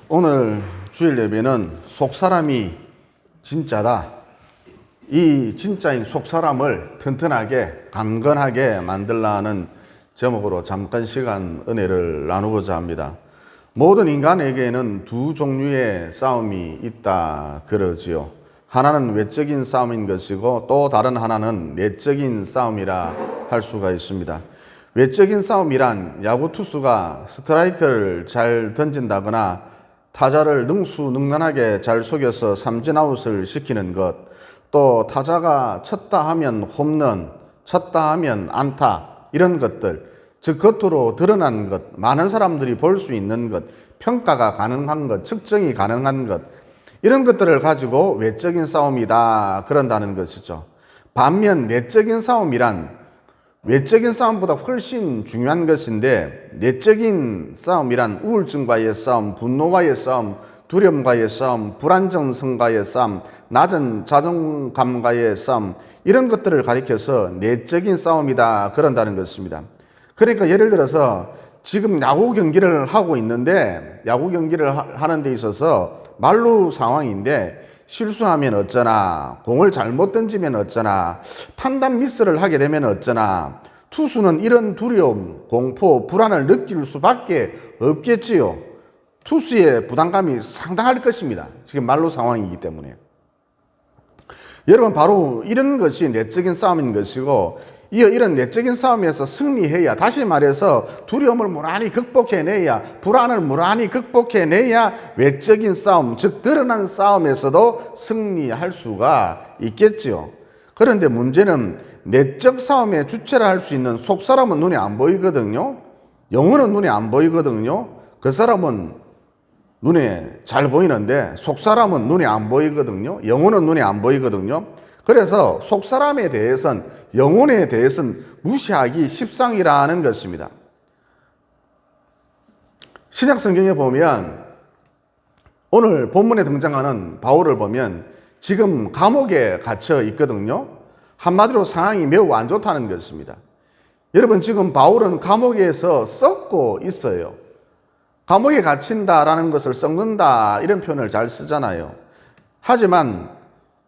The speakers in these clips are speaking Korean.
오늘 주일 예배는 속사람이 진짜다. 이 진짜인 속사람을 튼튼하게 강건하게 만들라는 제목으로 잠깐 시간 은혜를 나누고자 합니다. 모든 인간에게는 두 종류의 싸움이 있다 그러지요. 하나는 외적인 싸움인 것이고 또 다른 하나는 내적인 싸움이라 할 수가 있습니다. 외적인 싸움이란 야구 투수가 스트라이크를 잘 던진다거나 타자를 능수능란하게 잘 속여서 삼진아웃을 시키는 것, 또 타자가 쳤다 하면 홈런, 쳤다 하면 안타, 이런 것들, 즉 겉으로 드러난 것, 많은 사람들이 볼 수 있는 것, 평가가 가능한 것, 측정이 가능한 것, 이런 것들을 가지고 외적인 싸움이다 그런다는 것이죠. 반면 내적인 싸움이란 외적인 싸움보다 훨씬 중요한 것인데, 내적인 싸움이란 우울증과의 싸움, 분노와의 싸움, 두려움과의 싸움, 불안정성과의 싸움, 낮은 자존감과의 싸움, 이런 것들을 가리켜서 내적인 싸움이다 그런다는 것입니다. 그러니까 예를 들어서 지금 야구 경기를 하고 있는데, 야구 경기를 하는 데 있어서 만루 상황인데 실수하면 어쩌나, 공을 잘못 던지면 어쩌나, 판단 미스를 하게 되면 어쩌나, 투수는 이런 두려움, 공포, 불안을 느낄 수밖에 없겠지요. 투수의 부담감이 상당할 것입니다. 지금 만루 상황이기 때문에. 여러분, 바로 이런 것이 내적인 싸움인 것이고, 이런 내적인 싸움에서 승리해야, 다시 말해서 두려움을 무난히 극복해내야, 불안을 무난히 극복해내야 외적인 싸움, 즉 드러난 싸움에서도 승리할 수가 있겠지요. 그런데 문제는 내적 싸움의 주체를 할 수 있는 속사람은 눈에 안 보이거든요. 영혼은 눈에 안 보이거든요. 그 사람은 눈에 잘 보이는데 속사람은 눈에 안 보이거든요. 영혼은 눈에 안 보이거든요. 그래서 속사람에 대해서는, 영혼에 대해서는 무시하기 십상이라는 것입니다. 신약 성경에 보면 오늘 본문에 등장하는 바울을 보면 지금 감옥에 갇혀 있거든요. 한마디로 상황이 매우 안 좋다는 것입니다. 여러분, 지금 바울은 감옥에서 썩고 있어요. 감옥에 갇힌다라는 것을 썩는다, 이런 표현을 잘 쓰잖아요. 하지만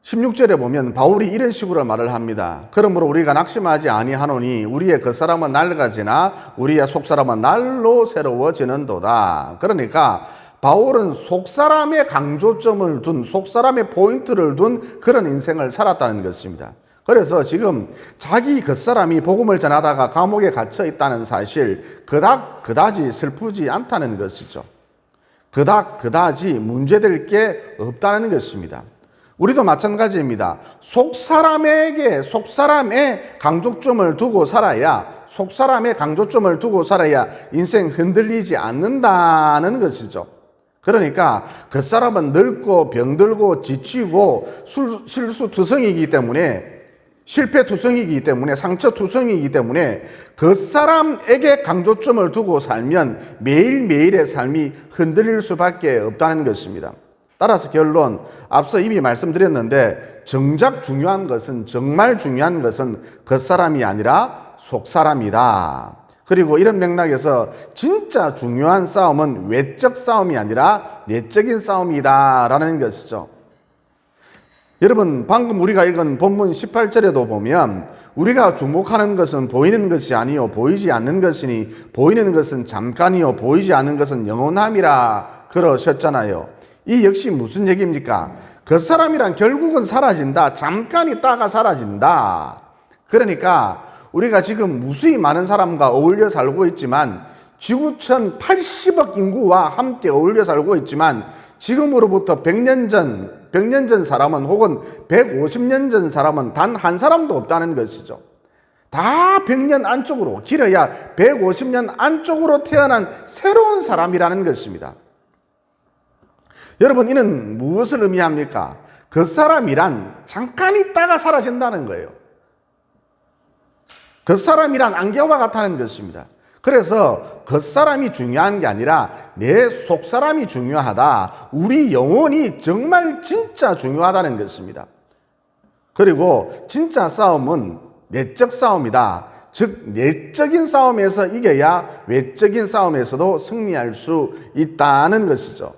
16절에 보면 바울이 이런 식으로 말을 합니다. 그러므로 우리가 낙심하지 아니하노니 우리의 겉사람은 낡아지나 우리의 속사람은 날로 새로워지는도다. 그러니까 바울은 속사람의 강조점을 둔, 속사람의 포인트를 둔 그런 인생을 살았다는 것입니다. 그래서 지금 자기 겉사람이 복음을 전하다가 감옥에 갇혀 있다는 사실, 그다지 슬프지 않다는 것이죠. 그다지 문제될 게 없다는 것입니다. 우리도 마찬가지입니다. 속사람의 강조점을 두고 살아야, 속사람의 강조점을 두고 살아야 인생 흔들리지 않는다는 것이죠. 그러니까 겉사람은 늙고 병들고 지치고 실수투성이기 때문에, 실패투성이기 때문에, 상처투성이기 때문에 겉사람에게 강조점을 두고 살면 매일매일의 삶이 흔들릴 수밖에 없다는 것입니다. 따라서 결론, 앞서 이미 말씀드렸는데 정말 중요한 것은 겉사람이 아니라 속사람이다. 그리고 이런 맥락에서 진짜 중요한 싸움은 외적 싸움이 아니라 내적인 싸움이다라는 것이죠. 여러분, 방금 우리가 읽은 본문 18절에도 보면 우리가 주목하는 것은 보이는 것이 아니요 보이지 않는 것이니 보이는 것은 잠깐이요 보이지 않는 것은 영원함이라 그러셨잖아요. 이 역시 무슨 얘기입니까? 겉사람이란 결국은 사라진다. 잠깐 있다가 사라진다. 그러니까 우리가 지금 무수히 많은 사람과 어울려 살고 있지만, 지구촌 80억 인구와 함께 어울려 살고 있지만, 지금으로부터 100년 전 사람은, 혹은 150년 전 사람은 단 한 사람도 없다는 것이죠. 다 100년 안쪽으로, 길어야 150년 안쪽으로 태어난 새로운 사람이라는 것입니다. 여러분, 이는 무엇을 의미합니까? 겉사람이란 잠깐 있다가 사라진다는 거예요. 겉사람이란 안개와 같다는 것입니다. 그래서 겉사람이 중요한 게 아니라 내 속사람이 중요하다. 우리 영혼이 정말 진짜 중요하다는 것입니다. 그리고 진짜 싸움은 내적 싸움이다. 즉 내적인 싸움에서 이겨야 외적인 싸움에서도 승리할 수 있다는 것이죠.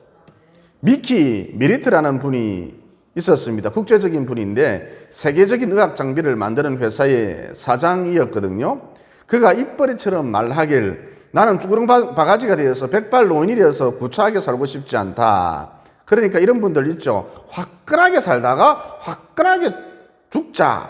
미키 메리트라는 분이 있었습니다. 국제적인 분인데 세계적인 의학 장비를 만드는 회사의 사장이었거든요. 그가 입버릇처럼 말하길 나는 쭈그렁 바가지가 되어서 백발 노인이 되어서 구차하게 살고 싶지 않다. 그러니까 이런 분들 있죠. 화끈하게 살다가 화끈하게 죽자.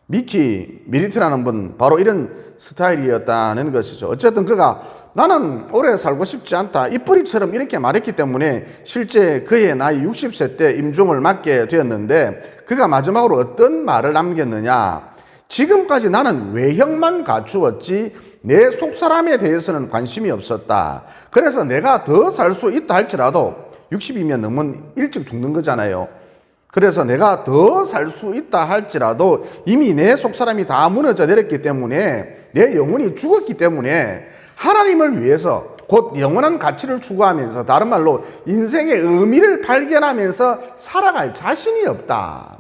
미키 메리트라는 분 바로 이런 스타일이었다는 것이죠. 어쨌든 그가 나는 오래 살고 싶지 않다. 입버릇처럼 이렇게 말했기 때문에 실제 그의 나이 60세 때 임종을 맞게 되었는데 그가 마지막으로 어떤 말을 남겼느냐. 지금까지 나는 외형만 갖추었지 내 속사람에 대해서는 관심이 없었다. 그래서 내가 더 살 수 있다 할지라도 60이면 너무 일찍 죽는 거잖아요. 그래서 내가 더 살 수 있다 할지라도 이미 내 속사람이 다 무너져 내렸기 때문에 내 영혼이 죽었기 때문에 하나님을 위해서 곧 영원한 가치를 추구하면서 다른 말로 인생의 의미를 발견하면서 살아갈 자신이 없다.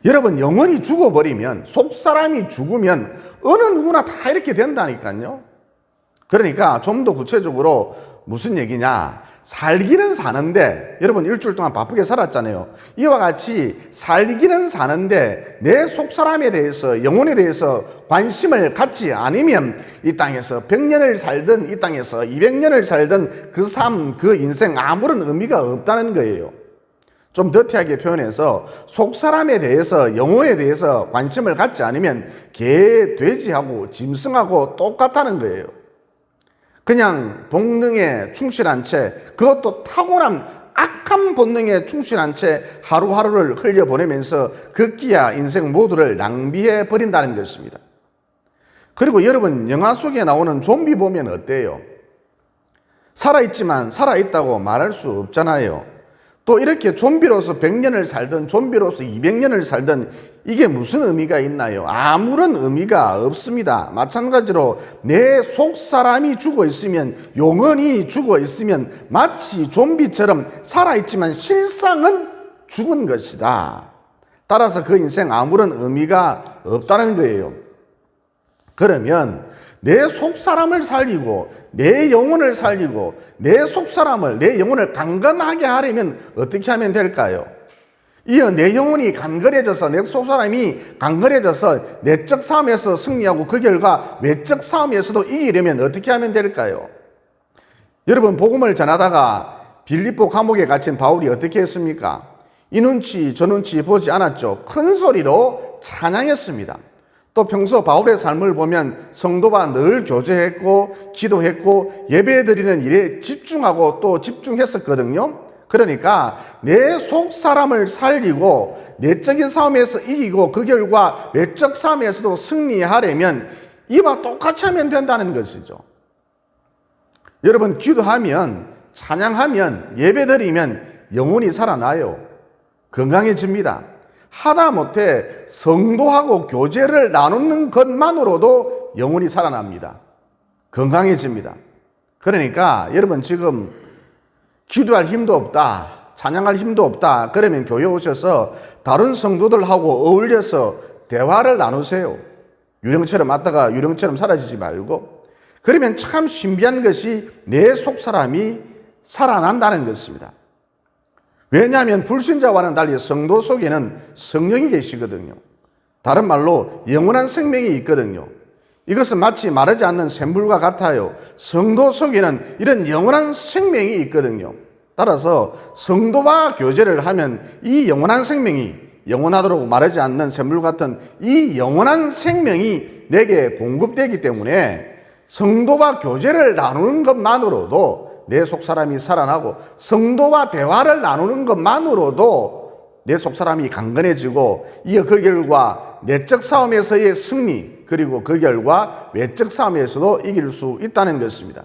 여러분 영혼이 죽어버리면 속사람이 죽으면 어느 누구나 다 이렇게 된다니까요. 그러니까 좀 더 구체적으로 무슨 얘기냐. 살기는 사는데 여러분 일주일 동안 바쁘게 살았잖아요. 이와 같이 살기는 사는데 내 속사람에 대해서 영혼에 대해서 관심을 갖지 않으면 이 땅에서 100년을 살든 이 땅에서 200년을 살든 그 삶, 그 인생 아무런 의미가 없다는 거예요. 좀 더티하게 표현해서 속사람에 대해서 영혼에 대해서 관심을 갖지 않으면 개, 돼지하고 짐승하고 똑같다는 거예요. 그냥 본능에 충실한 채 그것도 타고난 악한 본능에 충실한 채 하루하루를 흘려보내면서 극기야 인생 모두를 낭비해 버린다는 것입니다. 그리고 여러분 영화 속에 나오는 좀비 보면 어때요? 살아있지만 살아있다고 말할 수 없잖아요. 또 이렇게 좀비로서 100년을 살든 좀비로서 200년을 살든 이게 무슨 의미가 있나요? 아무런 의미가 없습니다. 마찬가지로 내 속사람이 죽어 있으면 영혼이 죽어 있으면 마치 좀비처럼 살아있지만 실상은 죽은 것이다. 따라서 그 인생 아무런 의미가 없다는 거예요. 그러면 내 속사람을 살리고 내 영혼을 살리고 내 속사람을 내 영혼을 강건하게 하려면 어떻게 하면 될까요? 이어 내 영혼이 강건해져서 내 속사람이 강건해져서 내적 싸움에서 승리하고 그 결과 외적 싸움에서도 이기려면 어떻게 하면 될까요? 여러분 복음을 전하다가 빌립보 감옥에 갇힌 바울이 어떻게 했습니까? 이 눈치 저 눈치 보지 않았죠. 큰 소리로 찬양했습니다. 또 평소 바울의 삶을 보면 성도와 늘 교제했고 기도했고 예배드리는 일에 집중하고 또 집중했었거든요. 그러니까 내 속사람을 살리고 내적인 싸움에서 이기고 그 결과 외적 싸움에서도 승리하려면 이와 똑같이 하면 된다는 것이죠. 여러분 기도하면 찬양하면 예배드리면 영혼이 살아나요. 건강해집니다. 하다못해 성도하고 교제를 나누는 것만으로도 영혼이 살아납니다. 건강해집니다. 그러니까 여러분 지금 기도할 힘도 없다, 찬양할 힘도 없다, 그러면 교회 오셔서 다른 성도들하고 어울려서 대화를 나누세요. 유령처럼 왔다가 유령처럼 사라지지 말고. 그러면 참 신비한 것이 내 속사람이 살아난다는 것입니다. 왜냐하면 불신자와는 달리 성도 속에는 성령이 계시거든요. 다른 말로 영원한 생명이 있거든요. 이것은 마치 마르지 않는 샘물과 같아요. 성도 속에는 이런 영원한 생명이 있거든요. 따라서 성도와 교제를 하면 이 영원한 생명이 영원하도록 마르지 않는 샘물 같은 이 영원한 생명이 내게 공급되기 때문에 성도와 교제를 나누는 것만으로도 내 속사람이 살아나고 성도와 대화를 나누는 것만으로도 내 속사람이 강건해지고 이어 그 결과 내적 싸움에서의 승리 그리고 그 결과 외적 싸움에서도 이길 수 있다는 것입니다.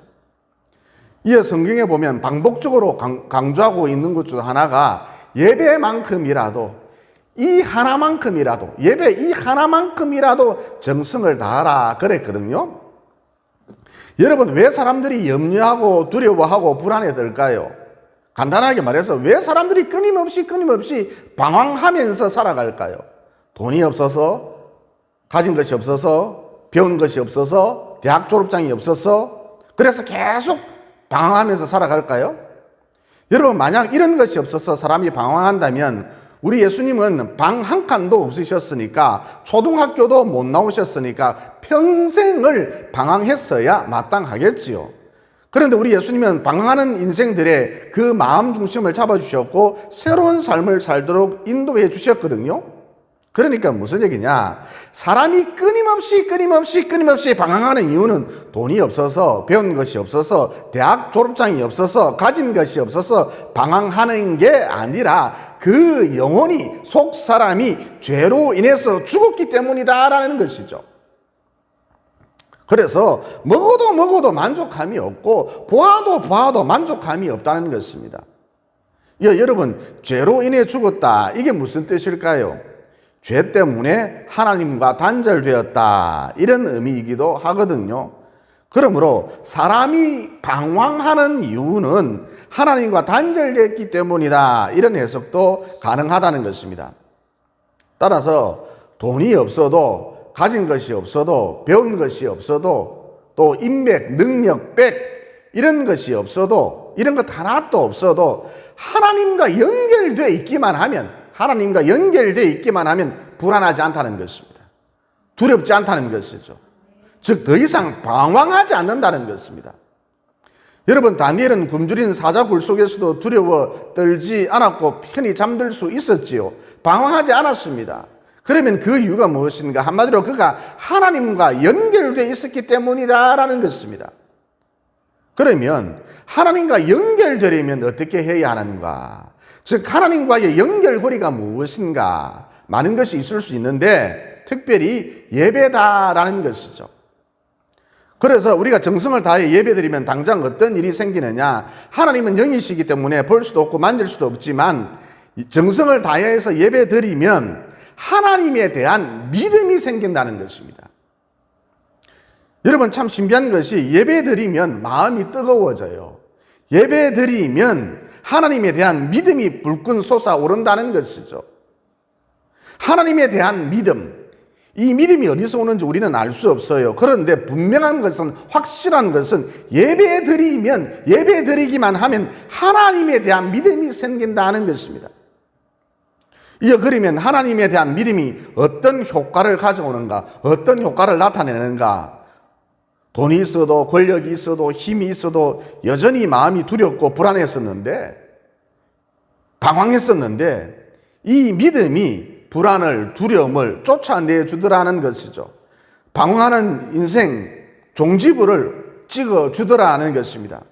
이어 성경에 보면 반복적으로 강조하고 있는 것 중 하나가 예배만큼이라도 이 하나만큼이라도 예배 이 하나만큼이라도 정성을 다하라 그랬거든요. 여러분 왜 사람들이 염려하고 두려워하고 불안해들까요? 간단하게 말해서 왜 사람들이 끊임없이 방황하면서 살아갈까요? 돈이 없어서, 가진 것이 없어서, 배운 것이 없어서, 대학 졸업장이 없어서 그래서 계속 방황하면서 살아갈까요? 여러분, 만약 이런 것이 없어서 사람이 방황한다면 우리 예수님은 방 한 칸도 없으셨으니까, 초등학교도 못 나오셨으니까 평생을 방황했어야 마땅하겠지요. 그런데 우리 예수님은 방황하는 인생들의 그 마음 중심을 잡아주셨고 새로운 삶을 살도록 인도해 주셨거든요. 그러니까 무슨 얘기냐, 사람이 끊임없이 방황하는 이유는 돈이 없어서, 배운 것이 없어서, 대학 졸업장이 없어서, 가진 것이 없어서 방황하는 게 아니라 그 영혼이, 속 사람이 죄로 인해서 죽었기 때문이다라는 것이죠. 그래서 먹어도 만족감이 없고 보아도 만족감이 없다는 것입니다. 여러분, 죄로 인해 죽었다, 이게 무슨 뜻일까요? 죄 때문에 하나님과 단절되었다, 이런 의미이기도 하거든요. 그러므로 사람이 방황하는 이유는 하나님과 단절됐기 때문이다, 이런 해석도 가능하다는 것입니다. 따라서 돈이 없어도, 가진 것이 없어도, 배운 것이 없어도, 또 인맥, 능력, 백 이런 것이 없어도, 이런 것 하나도 없어도 하나님과 연결되어 있기만 하면, 하나님과 연결되어 있기만 하면 불안하지 않다는 것입니다. 두렵지 않다는 것이죠. 즉 더 이상 방황하지 않는다는 것입니다. 여러분, 다니엘은 굶주린 사자굴 속에서도 두려워 떨지 않았고 편히 잠들 수 있었지요. 방황하지 않았습니다. 그러면 그 이유가 무엇인가? 한마디로 그가 하나님과 연결되어 있었기 때문이다라는 것입니다. 그러면 하나님과 연결되려면 어떻게 해야 하는가? 즉 하나님과의 연결고리가 무엇인가? 많은 것이 있을 수 있는데 특별히 예배다라는 것이죠. 그래서 우리가 정성을 다해 예배드리면 당장 어떤 일이 생기느냐? 하나님은 영이시기 때문에 볼 수도 없고 만질 수도 없지만 정성을 다해서 예배드리면 하나님에 대한 믿음이 생긴다는 것입니다. 여러분, 참 신비한 것이 예배드리면 마음이 뜨거워져요. 예배드리면 하나님에 대한 믿음이 불끈 솟아오른다는 것이죠. 하나님에 대한 믿음, 이 믿음이 어디서 오는지 우리는 알 수 없어요. 그런데 분명한 것은, 확실한 것은 예배드리기만 하면 하나님에 대한 믿음이 생긴다는 것입니다. 그러면 하나님에 대한 믿음이 어떤 효과를 가져오는가, 어떤 효과를 나타내는가? 돈이 있어도, 권력이 있어도, 힘이 있어도 여전히 마음이 두렵고 불안했었는데, 방황했었는데, 이 믿음이 불안을, 두려움을 쫓아내주더라는 것이죠. 방황하는 인생 종지부를 찍어주더라는 것입니다.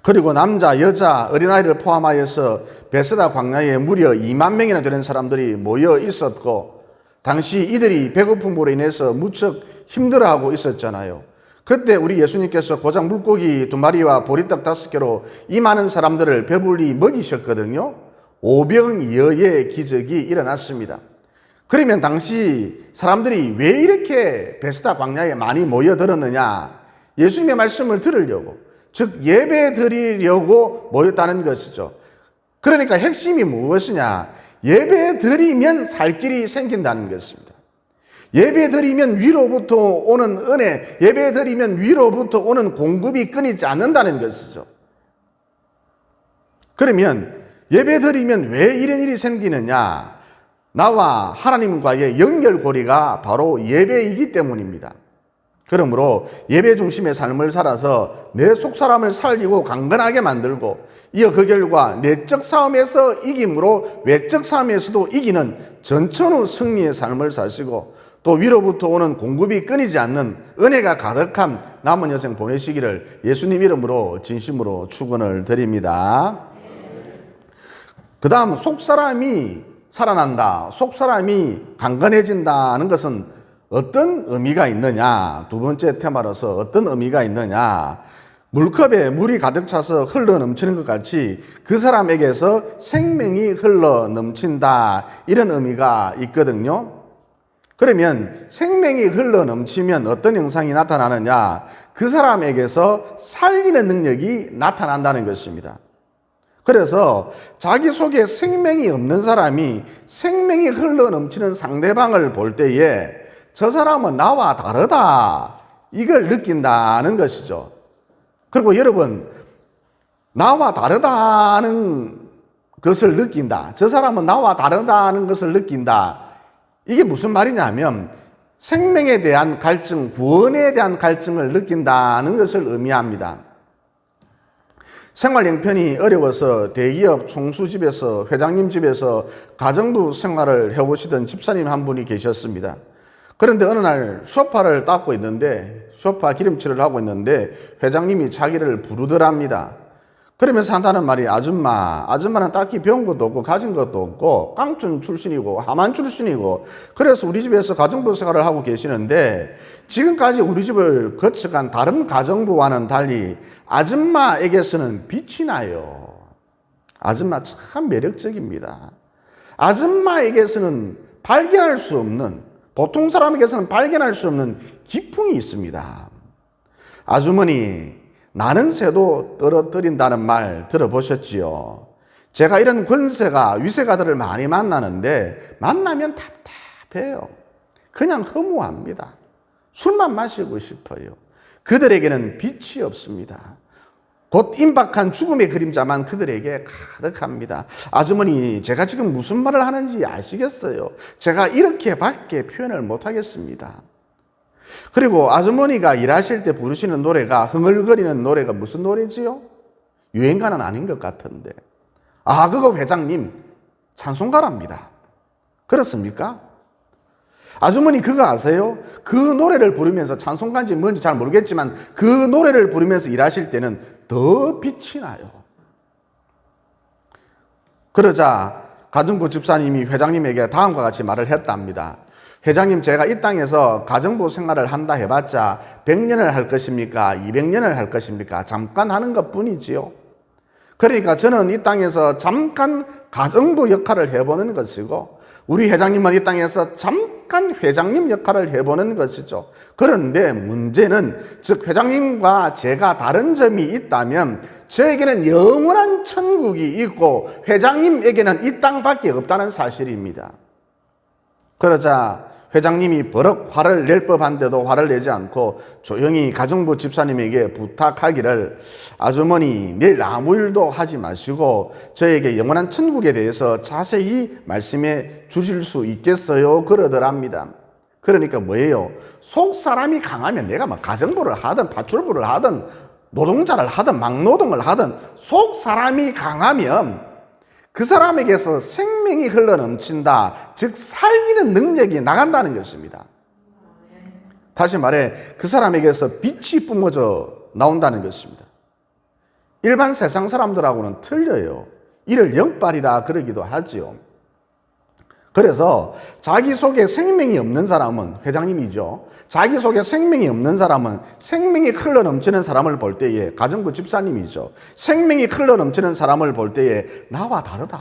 그리고 남자, 여자, 어린아이를 포함하여서 베세다 광야에 무려 2만 명이나 되는 사람들이 모여 있었고, 당시 이들이 배고픔으로 인해서 무척 힘들어하고 있었잖아요. 그때 우리 예수님께서 고작 물고기 2마리와 보리떡 5개로 이 많은 사람들을 배불리 먹이셨거든요. 오병이어의 기적이 일어났습니다. 그러면 당시 사람들이 왜 이렇게 베세다 광야에 많이 모여들었느냐? 예수님의 말씀을 들으려고, 즉 예배 드리려고 모였다는 것이죠. 그러니까 핵심이 무엇이냐? 예배 드리면 살 길이 생긴다는 것입니다. 예배 드리면 위로부터 오는 은혜, 예배 드리면 위로부터 오는 공급이 끊이지 않는다는 것이죠. 그러면 예배 드리면 왜 이런 일이 생기느냐? 나와 하나님과의 연결고리가 바로 예배이기 때문입니다. 그러므로 예배 중심의 삶을 살아서 내 속사람을 살리고 강건하게 만들고, 이어 그 결과 내적 싸움에서 이김으로 외적 싸움에서도 이기는 전천후 승리의 삶을 사시고, 또 위로부터 오는 공급이 끊이지 않는 은혜가 가득한 남은 여생 보내시기를 예수님 이름으로 진심으로 축원을 드립니다. 그 다음, 속사람이 살아난다, 속사람이 강건해진다는 것은 어떤 의미가 있느냐? 두 번째 테마로서 어떤 의미가 있느냐? 물컵에 물이 가득 차서 흘러 넘치는 것 같이 그 사람에게서 생명이 흘러 넘친다, 이런 의미가 있거든요. 그러면 생명이 흘러 넘치면 어떤 현상이 나타나느냐? 그 사람에게서 살리는 능력이 나타난다는 것입니다. 그래서 자기 속에 생명이 없는 사람이 생명이 흘러 넘치는 상대방을 볼 때에 저 사람은 나와 다르다, 이걸 느낀다는 것이죠. 그리고 여러분, 나와 다르다는 것을 느낀다. 저 사람은 나와 다르다는 것을 느낀다. 이게 무슨 말이냐면 생명에 대한 갈증, 구원에 대한 갈증을 느낀다는 것을 의미합니다. 생활 형편이 어려워서 대기업 총수집에서 회장님 집에서 가정부 생활을 해오시던 집사님 한 분이 계셨습니다. 그런데 어느 날 소파를 닦고 있는데 소파 기름칠을 하고 있는데 회장님이 자기를 부르더랍니다. 그러면서 한다는 말이 아줌마는 딱히 배운 것도 없고 가진 것도 없고 깡촌 출신이고 하만 출신이고 그래서 우리 집에서 가정부 생활을 하고 계시는데 지금까지 우리 집을 거쳐간 다른 가정부와는 달리 아줌마에게서는 빛이 나요. 아줌마 참 매력적입니다. 아줌마에게서는 발견할 수 없는, 보통 사람에게서는 발견할 수 없는 기풍이 있습니다. 아주머니, 나는 새도 떨어뜨린다는 말 들어보셨지요? 제가 이런 권세가, 위세가들을 많이 만나는데 만나면 답답해요. 그냥 허무합니다. 술만 마시고 싶어요. 그들에게는 빛이 없습니다. 곧 임박한 죽음의 그림자만 그들에게 가득합니다. 아주머니, 제가 지금 무슨 말을 하는지 아시겠어요? 제가 이렇게밖에 표현을 못하겠습니다. 그리고 아주머니가 일하실 때 부르시는 노래가, 흥얼거리는 노래가 무슨 노래지요? 유행가는 아닌 것 같은데. 그거 회장님 찬송가랍니다. 그렇습니까? 아주머니 그거 아세요? 그 노래를 부르면서, 찬송가인지 뭔지 잘 모르겠지만 그 노래를 부르면서 일하실 때는 더 빛이 나요. 그러자 가정부 집사님이 회장님에게 다음과 같이 말을 했답니다. 회장님, 제가 이 땅에서 가정부 생활을 한다 해봤자 100년을 할 것입니까? 200년을 할 것입니까? 잠깐 하는 것 뿐이지요. 그러니까 저는 이 땅에서 잠깐 가정부 역할을 해보는 것이고 우리 회장님은 이 땅에서 잠깐 회장님 역할을 해보는 것이죠. 그런데 문제는, 즉 회장님과 제가 다른 점이 있다면 저에게는 영원한 천국이 있고 회장님에게는 이 땅밖에 없다는 사실입니다. 그러자 회장님이 버럭 화를 낼 법한데도 화를 내지 않고 조용히 가정부 집사님에게 부탁하기를, 아주머니 내일 아무 일도 하지 마시고 저에게 영원한 천국에 대해서 자세히 말씀해 주실 수 있겠어요? 그러더랍니다. 그러니까 뭐예요? 속 사람이 강하면 내가 막 가정부를 하든 파출부를 하든 노동자를 하든 막노동을 하든 속 사람이 강하면 그 사람에게서 생명이 흘러넘친다. 즉 살리는 능력이 나간다는 것입니다. 다시 말해 그 사람에게서 빛이 뿜어져 나온다는 것입니다. 일반 세상 사람들하고는 틀려요. 이를 영빨이라 그러기도 하지요. 그래서 자기 속에 생명이 없는 사람은, 회장님이죠, 자기 속에 생명이 없는 사람은 생명이 흘러넘치는 사람을 볼 때에, 가정부 집사님이죠, 생명이 흘러넘치는 사람을 볼 때에 나와 다르다,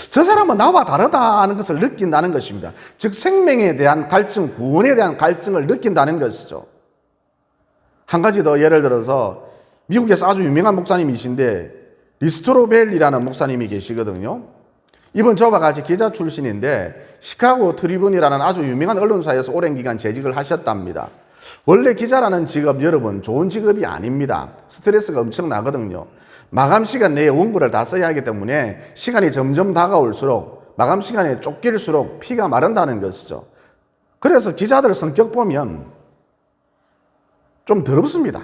저 사람은 나와 다르다 하는 것을 느낀다는 것입니다. 즉 생명에 대한 갈증, 구원에 대한 갈증을 느낀다는 것이죠. 한 가지 더 예를 들어서 미국에서 아주 유명한 목사님이신데 리스토로벨이라는 목사님이 계시거든요. 이번 저와 같이 기자 출신인데 시카고 트리뷴이라는 아주 유명한 언론사에서 오랜 기간 재직을 하셨답니다. 원래 기자라는 직업, 여러분, 좋은 직업이 아닙니다. 스트레스가 엄청나거든요. 마감 시간 내에 원고를 다 써야 하기 때문에 시간이 점점 다가올수록, 마감 시간에 쫓길수록 피가 마른다는 것이죠. 그래서 기자들 성격 보면 좀 더럽습니다.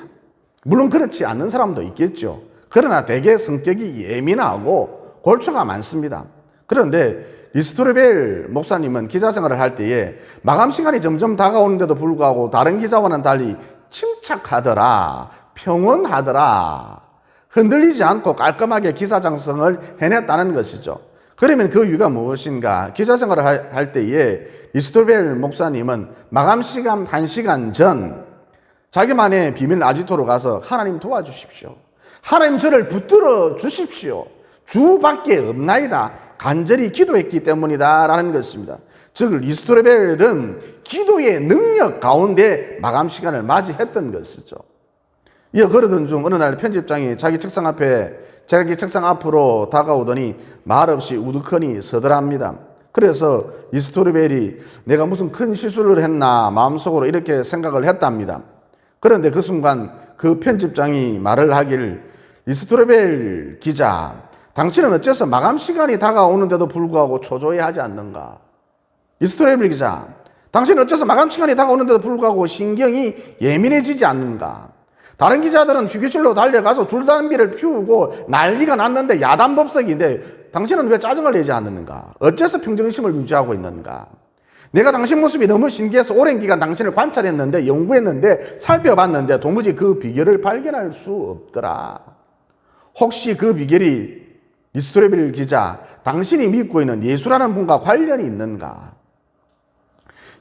물론 그렇지 않는 사람도 있겠죠. 그러나 대개 성격이 예민하고 골초가 많습니다. 그런데 리스토르벨 목사님은 기자 생활을 할 때에 마감 시간이 점점 다가오는데도 불구하고 다른 기자와는 달리 침착하더라, 평온하더라, 흔들리지 않고 깔끔하게 기사 작성을 해냈다는 것이죠. 그러면 그 이유가 무엇인가? 기자 생활을 할 때에 리스토르벨 목사님은 마감 시간 1시간 전 자기만의 비밀 아지토로 가서 하나님 도와주십시오, 하나님 저를 붙들어 주십시오, 주밖에 없나이다, 간절히 기도했기 때문이다 라는 것입니다. 즉 리스토르벨은 기도의 능력 가운데 마감 시간을 맞이했던 것이죠. 그러던 중 어느 날 편집장이 자기 책상 앞으로 다가오더니 말없이 우두커니 서더랍니다. 그래서 리스토르벨이 내가 무슨 큰 실수를 했나 마음속으로 이렇게 생각을 했답니다. 그런데 그 순간 그 편집장이 말을 하길, 리스토벨 기자, 당신은 어째서 마감 시간이 다가오는데도 불구하고 초조해하지 않는가? 리스토벨 기자, 당신은 어째서 마감 시간이 다가오는데도 불구하고 신경이 예민해지지 않는가? 다른 기자들은 휴게실로 달려가서 줄담배를 피우고 난리가 났는데 야단법석인데 당신은 왜 짜증을 내지 않는가? 어째서 평정심을 유지하고 있는가? 내가 당신 모습이 너무 신기해서 오랜 기간 당신을 관찰했는데 연구했는데 살펴봤는데 도무지 그 비결을 발견할 수 없더라. 혹시 그 비결이 리스토벨 기자, 당신이 믿고 있는 예수라는 분과 관련이 있는가?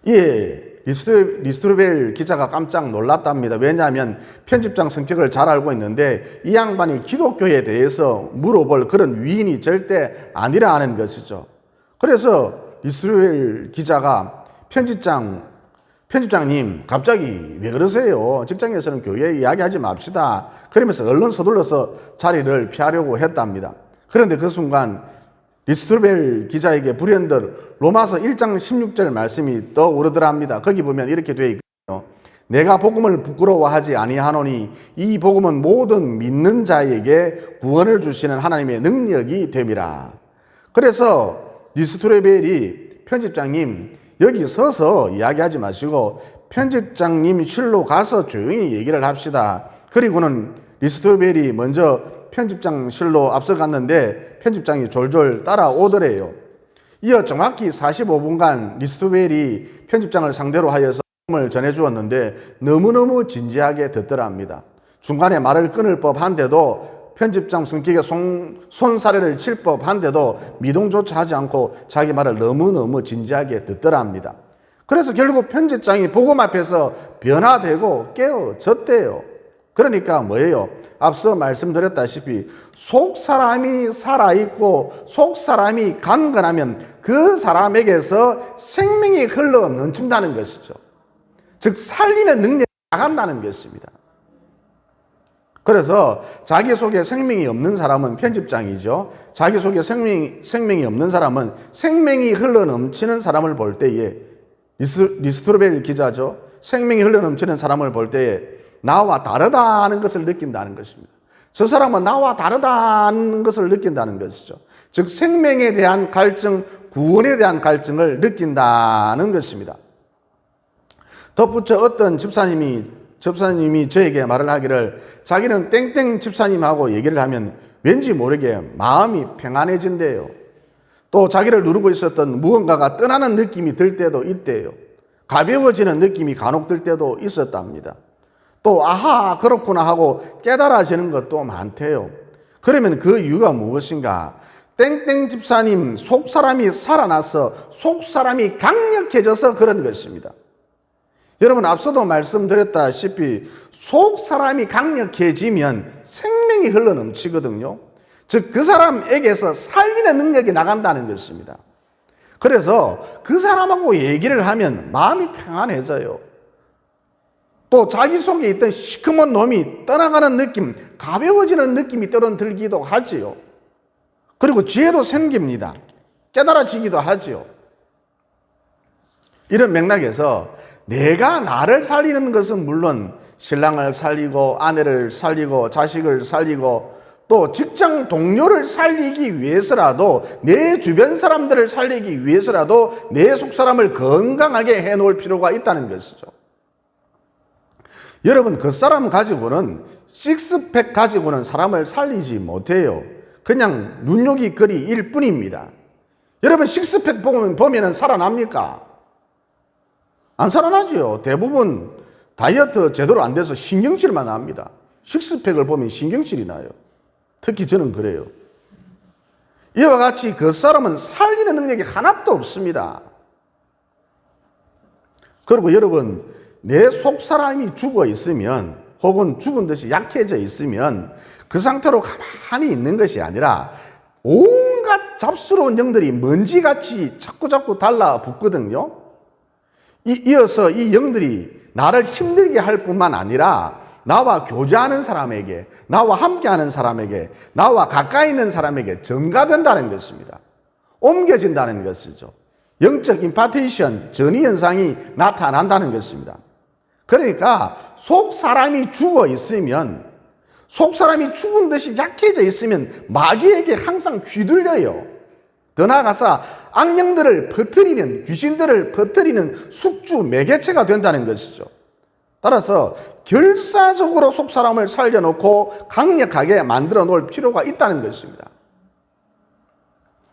예, 리스토벨 기자가 깜짝 놀랐답니다. 왜냐하면 편집장 성격을 잘 알고 있는데 이 양반이 기독교에 대해서 물어볼 그런 위인이 절대 아니라는 것이죠. 그래서 리스토벨 기자가 편집장님 갑자기 왜 그러세요? 직장에서는 교회 이야기하지 맙시다. 그러면서 얼른 서둘러서 자리를 피하려고 했답니다. 그런데 그 순간 리스토벨 기자에게 불현듯 로마서 1장 16절 말씀이 떠오르더랍니다. 거기 보면 이렇게 되어 있거든요. 내가 복음을 부끄러워하지 아니하노니 이 복음은 모든 믿는 자에게 구원을 주시는 하나님의 능력이 됨이라. 그래서 리스토벨이 편집장님 여기 서서 이야기하지 마시고 편집장님 실로 가서 조용히 얘기를 합시다. 그리고는 리스토벨이 먼저 편집장 실로 앞서갔는데 편집장이 졸졸 따라오더래요. 이어 정확히 45분간 리스토벨이 편집장을 상대로 하여서 말씀을 전해주었는데 너무너무 진지하게 듣더랍니다. 중간에 말을 끊을 법한데도 편집장 성격에 손사래를 칠 법한데도 미동조차 하지 않고 자기 말을 너무너무 진지하게 듣더랍니다. 그래서 결국 편집장이 복음 앞에서 변화되고 깨어졌대요. 그러니까 뭐예요? 앞서 말씀드렸다시피 속 사람이 살아있고 속 사람이 강건하면 그 사람에게서 생명이 흘러 넘친다는 것이죠. 즉 살리는 능력이 나간다는 것입니다. 그래서 자기 속에 생명이 없는 사람은 편집장이죠. 자기 속에 생명이 없는 사람은 생명이 흘러 넘치는 사람을 볼 때에 리스토벨 기자죠. 생명이 흘러 넘치는 사람을 볼 때에 나와 다르다는 것을 느낀다는 것입니다. 저 사람은 나와 다르다는 것을 느낀다는 것이죠. 즉 생명에 대한 갈증, 구원에 대한 갈증을 느낀다는 것입니다. 덧붙여 어떤 집사님이 저에게 말을 하기를 자기는 땡땡 집사님하고 얘기를 하면 왠지 모르게 마음이 평안해진대요. 또 자기를 누르고 있었던 무언가가 떠나는 느낌이 들 때도 있대요. 가벼워지는 느낌이 간혹 들 때도 있었답니다. 또 아하 그렇구나 하고 깨달아지는 것도 많대요. 그러면 그 이유가 무엇인가? 땡땡 집사님 속사람이 살아나서 속사람이 강력해져서 그런 것입니다. 여러분 앞서도 말씀드렸다시피 속사람이 강력해지면 생명이 흘러넘치거든요. 즉 그 사람에게서 살리는 능력이 나간다는 것입니다. 그래서 그 사람하고 얘기를 하면 마음이 평안해져요. 또 자기 속에 있던 시커먼 놈이 떠나가는 느낌, 가벼워지는 느낌이 때론 들기도 하지요. 그리고 지혜도 생깁니다. 깨달아지기도 하지요. 이런 맥락에서 내가 나를 살리는 것은 물론 신랑을 살리고 아내를 살리고 자식을 살리고 또 직장 동료를 살리기 위해서라도 내 주변 사람들을 살리기 위해서라도 내 속사람을 건강하게 해놓을 필요가 있다는 것이죠. 여러분 그 사람 가지고는 식스팩 가지고는 사람을 살리지 못해요. 그냥 눈요기 거리일 뿐입니다. 여러분 식스팩 보면 살아납니까? 안 살아나죠. 대부분 다이어트 제대로 안 돼서 신경질만 납니다. 식스팩을 보면 신경질이 나요. 특히 저는 그래요. 이와 같이 그 사람은 살리는 능력이 하나도 없습니다. 그리고 여러분 내 속사람이 죽어 있으면 혹은 죽은 듯이 약해져 있으면 그 상태로 가만히 있는 것이 아니라 온갖 잡스러운 영들이 먼지같이 자꾸 달라붙거든요. 이어서 이 영들이 나를 힘들게 할 뿐만 아니라 나와 교제하는 사람에게, 나와 함께하는 사람에게, 나와 가까이 있는 사람에게 전가된다는 것입니다. 옮겨진다는 것이죠. 영적 임파테이션, 전이 현상이 나타난다는 것입니다. 그러니까 속 사람이 죽어 있으면 속 사람이 죽은 듯이 약해져 있으면 마귀에게 항상 휘둘려요. 더 나아가서 악령들을 퍼뜨리는, 귀신들을 퍼뜨리는 숙주, 매개체가 된다는 것이죠. 따라서 결사적으로 속 사람을 살려놓고 강력하게 만들어 놓을 필요가 있다는 것입니다.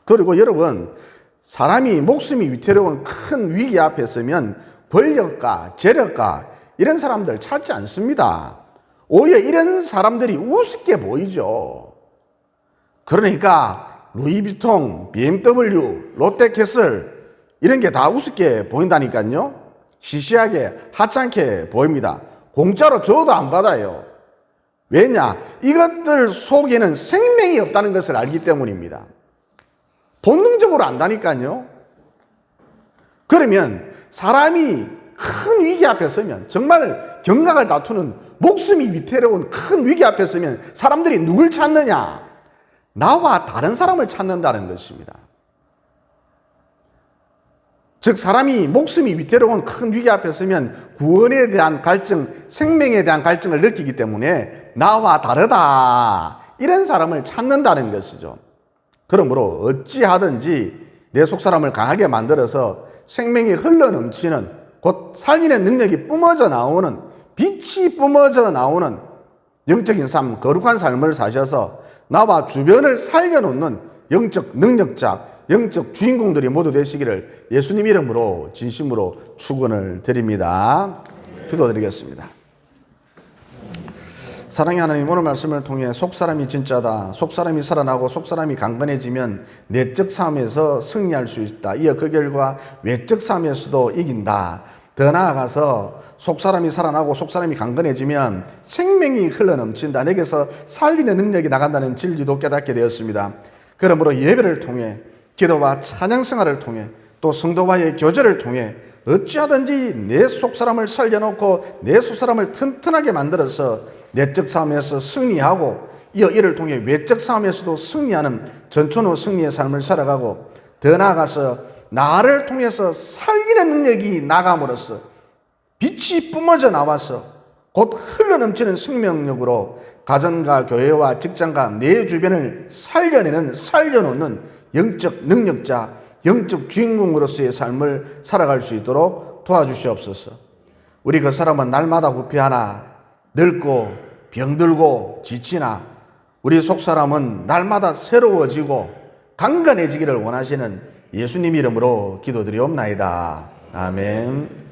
그리고 여러분, 사람이 목숨이 위태로운 큰 위기 앞에 서면 권력가, 재력가 이런 사람들 찾지 않습니다. 오히려 이런 사람들이 우습게 보이죠. 그러니까 루이비통, BMW, 롯데캐슬 이런 게 다 우습게 보인다니까요. 시시하게 하찮게 보입니다. 공짜로 줘도 안 받아요. 왜냐? 이것들 속에는 생명이 없다는 것을 알기 때문입니다. 본능적으로 안다니까요. 그러면 사람이 큰 위기 앞에 서면, 정말 경각을 다투는 목숨이 위태로운 큰 위기 앞에 서면 사람들이 누굴 찾느냐? 나와 다른 사람을 찾는다는 것입니다. 즉 사람이 목숨이 위태로운 큰 위기 앞에 서면 구원에 대한 갈증, 생명에 대한 갈증을 느끼기 때문에 나와 다르다, 이런 사람을 찾는다는 것이죠. 그러므로 어찌하든지 내 속사람을 강하게 만들어서 생명이 흘러넘치는, 곧 살리는 능력이 뿜어져 나오는, 빛이 뿜어져 나오는 영적인 삶, 거룩한 삶을 사셔서 나와 주변을 살려놓는 영적 능력자, 영적 주인공들이 모두 되시기를 예수님 이름으로 진심으로 축원을 드립니다. 기도드리겠습니다. 사랑의 하나님, 오늘 말씀을 통해 속사람이 진짜다, 속사람이 살아나고 속사람이 강건해지면 내적 삶에서 승리할 수 있다, 이어 그 결과 외적 삶에서도 이긴다, 더 나아가서 속사람이 살아나고 속사람이 강건해지면 생명이 흘러넘친다, 내게서 살리는 능력이 나간다는 진리도 깨닫게 되었습니다. 그러므로 예배를 통해, 기도와 찬양 생활을 통해, 또 성도와의 교제를 통해 어찌하든지 내 속사람을 살려놓고 내 속사람을 튼튼하게 만들어서 내적 삶에서 승리하고, 이어 이를 통해 외적 삶에서도 승리하는 전천후 승리의 삶을 살아가고, 더 나아가서 나를 통해서 살리는 능력이 나감으로써 빛이 뿜어져 나와서 곧 흘러넘치는 생명력으로 가정과 교회와 직장과 내 주변을 살려놓는 영적 능력자, 영적 주인공으로서의 삶을 살아갈 수 있도록 도와주시옵소서. 우리 그 사람은 날마다 후피하나 늙고 병들고 지치나 우리 속사람은 날마다 새로워지고 강건해지기를 원하시는 예수님 이름으로 기도드리옵나이다. 아멘.